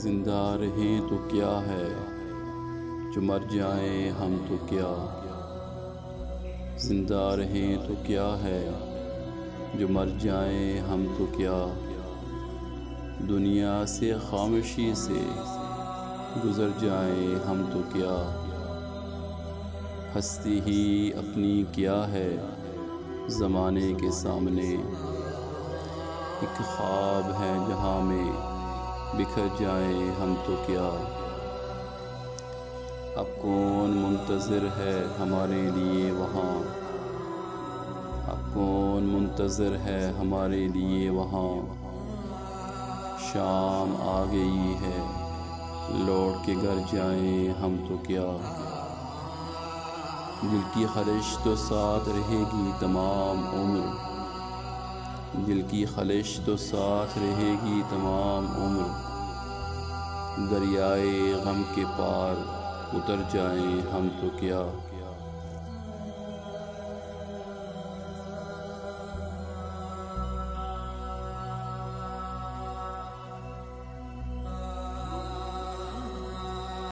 زندہ رہیں تو کیا ہے، جو مر جائیں ہم تو کیا۔ زندہ رہیں تو کیا ہے، جو مر جائیں ہم تو کیا۔ دنیا سے خاموشی سے گزر جائیں ہم تو کیا۔ ہستی ہی اپنی کیا ہے زمانے کے سامنے، ایک خواب ہے جہاں میں بکھر جائیں ہم تو کیا۔ اب کون منتظر ہے ہمارے لیے وہاں، اب کون منتظر ہے ہمارے لیے وہاں۔ شام آ گئی ہے لوٹ کے گھر جائیں ہم تو کیا۔ دل کی خواہش تو ساتھ رہے گی تمام عمر، دل کی خواہش تو ساتھ رہے گی تمام عمر۔ دریائے غم کے پار اتر جائیں ہم تو کیا۔